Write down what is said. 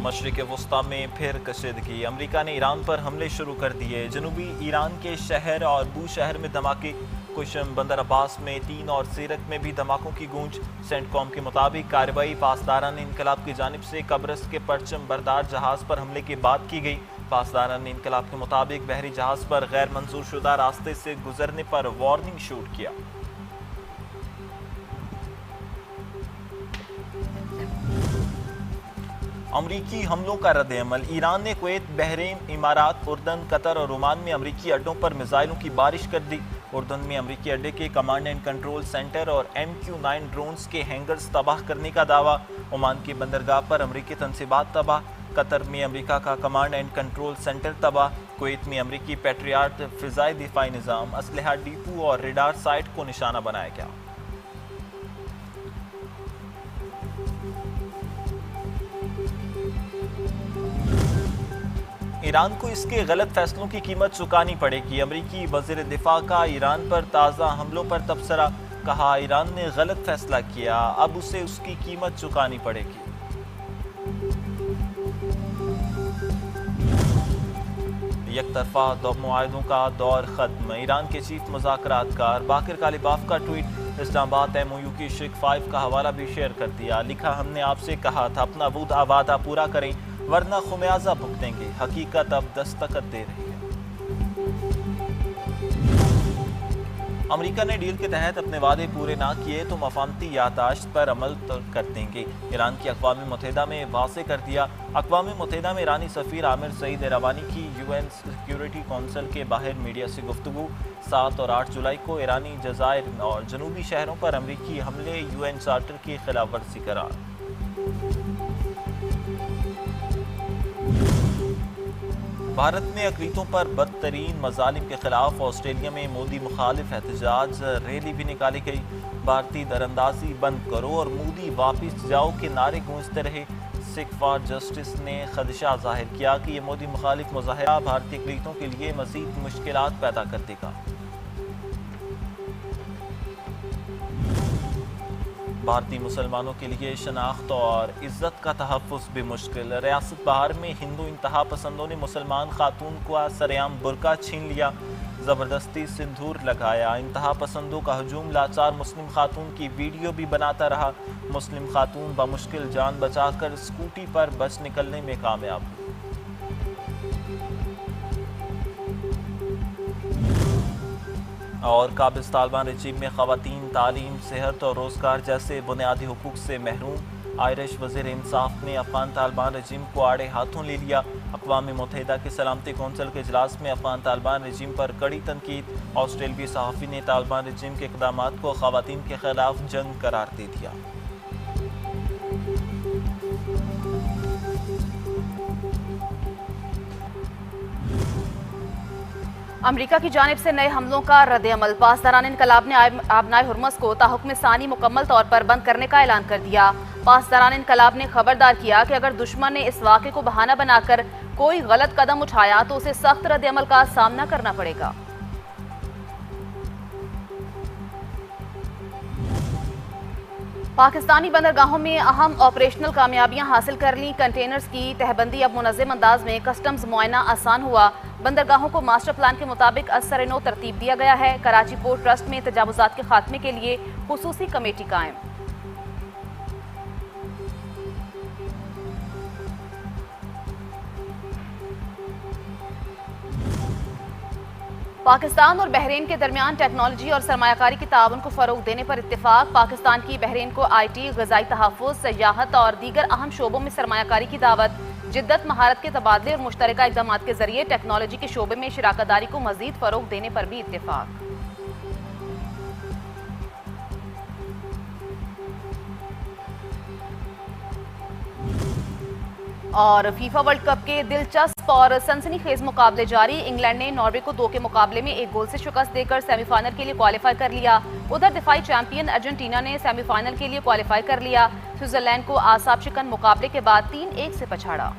मशरिक़ वस्ता में फिर कशीदगी। अमरीका ने ईरान पर हमले शुरू कर दिए। जनूबी ईरान के शहर और बू शहर में धमाके। कुशम, बंदर अब्बास में 3 और सीरत में भी धमाकों की गूंज। सेंटकॉम के मुताबिक कार्रवाई पासदारान इनकलाब की जानिब से कब्रस के परचम बरदार जहाज़ पर हमले के बाद की गई। पासदारान इनकलाब के मुताबिक बहरी जहाज़ पर गैर मंजूर शुदा रास्ते से गुजरने पर वार्निंग शूट किया। अमरीकी हमलों का रद्द-ए-अमल। ईरान ने कुवैत, बहरीन, इमारात, उर्दन, कतर और ओमान में अमरीकी अड्डों पर मिसाइलों की बारिश कर दी। उर्दन में अमरीकी अड्डे के कमांड एंड कंट्रोल सेंटर और MQ-9 ड्रोन्स के हैंगर्स तबाह करने का दावा। ओमान की बंदरगाह पर अमरीकी तनसीबात तबाह। कतर में अमरीका का कमांड एंड कंट्रोल सेंटर तबाह। कुवैत में अमरीकी पैट्रियाट फिजाई दिफाई निज़ाम, असलहा डिपो और रेडार साइट को निशाना बनाया गया। ईरान को इसके गलत फैसलों की कीमत चुकानी पड़ेगी। अमरीकी वज़ीर दिफा का ईरान पर ताज़ा हमलों पर तबसरा। कहा, ईरान ने गलत फैसला किया, अब उसे उसकी कीमत चुकानी पड़ेगी। यकतरफा मुआहदों का दौर खत्म। ईरान के चीफ मुज़ाकरातकार बाकिर कालिबाफ का ट्वीट। इस्लामाबाद MOU की शिक 5 का हवाला भी शेयर कर दिया। लिखा, हमने आपसे कहा था अपना वादा पूरा करें वरना खुमियाजा भुगतेंगे। हकीकत अब दस्तखत दे रही है। अमेरिका ने डील के तहत अपने वादे पूरे ना किए तो मफाहमती यादाश्त पर अमल कर देंगे। ईरान की अक़वाम मुत्तहिदा में वाज़े कर दिया। अक़वाम मुत्तहिदा में ईरानी सफ़ीर आमिर सईद एरावानी की UN सिक्योरिटी कौंसिल के बाहर मीडिया से गुफ्तगू। 7 और 8 जुलाई को ईरानी जज़ायर और जनूबी शहरों पर अमरीकी हमले UN चार्टर की खिलाफ वर्जी करार। भारत में अक़लीतों पर बदतरीन मज़ालिम के खिलाफ ऑस्ट्रेलिया में मोदी मुखालिफ एहतजाज रैली भी निकाली गई। भारतीय दरअंदाजी बंद करो और मोदी वापस जाओ के नारे गूंजते रहे। सिख फॉर जस्टिस ने खदशा जाहिर किया कि ये मोदी मुखालिफ मुजाहिरा भारतीय अक़लीतों के लिए मज़ीद मुश्किलात पैदा कर देगा। भारतीय मुसलमानों के लिए शनाख्त और इज्जत का तहफ़्फ़ुज़ भी मुश्किल। रियासत बहार में हिंदू इंतहा पसंदों ने मुसलमान खातून को सरेआम बुर्का छीन लिया, ज़बरदस्ती सिंदूर लगाया। इंतहा पसंदों का हजूम लाचार मुस्लिम खातून की वीडियो भी बनाता रहा। मुस्लिम खातून बमुश्किल जान बचाकर स्कूटी पर बच निकलने में कामयाब हुई। और काबिज़ तालिबान रजीम में ख़वातीन तालीम, सेहत और रोज़गार जैसे बुनियादी हुकूक से महरूम। आयरिश वज़ीर इंसाफ ने अफ़गान तालिबान रजीम को आड़े हाथों ले लिया। अक़वाम मुत्तहिदा के सलामती कौंसिल के इजलास में अफ़गान तालिबान रजीम पर कड़ी तनकीद। ऑस्ट्रेलियाई सहाफ़ी ने तालिबान रजीम के इक़दामात को ख़वातीन के ख़िलाफ़ जंग करार दे दिया। अमरीका की जानिब से नए हमलों का रद्द-ए-अमल। पासदारान इनकलाब ने आबनाए हुर्मुज़ को ताहुक्म सानी मुकम्मल तौर पर बंद करने का ऐलान कर दिया। पासदारान इनकलाब ने खबरदार किया कि अगर दुश्मन ने इस वाक़े को बहाना बनाकर कोई गलत कदम उठाया तो उसे सख्त रद्द-ए-अमल का सामना करना पड़ेगा। पाकिस्तानी बंदरगाहों में अहम ऑपरेशनल कामयाबियां हासिल कर ली। कंटेनर्स की तहबंदी अब मुनज़्ज़म अंदाज में कस्टम्स मुआयना आसान हुआ। बंदरगाहों को मास्टर प्लान के मुताबिक असर-ए-नौ तरतीब दिया गया है। कराची पोर्ट ट्रस्ट में तजावुज़ात के खात्मे के लिए खुसूसी कमेटी कायम। पाकिस्तान और बहरीन के दरमियान टेक्नोलॉजी और सरमायाकारी की ताउन को फ़रोग देने पर इत्तेफाक। पाकिस्तान की बहरीन को IT, ग़ज़ाई तहफ़्फ़ुज़, सयाहत और दीगर अहम शोबों में सरमायाकारी की दावत। जिद्दत, महारत के तबादले और मुश्तरका इक़दामात के ज़रिए टेक्नोलॉजी के शोबे में शराकतदारी को मज़ीद फ़रोग देने पर भी इत्तेफाक। और फीफा वर्ल्ड कप के दिलचस्प और सनसनीखेज मुकाबले जारी। इंग्लैंड ने नॉर्वे को 2 के मुकाबले में 1 गोल से शिकस्त देकर सेमीफाइनल के लिए क्वालिफाई कर लिया। उधर दिफाई चैंपियन अर्जेंटीना ने सेमीफाइनल के लिए क्वालिफाई कर लिया। स्विट्जरलैंड को आसाब शिकन मुकाबले के बाद 3-1 से पछाड़ा।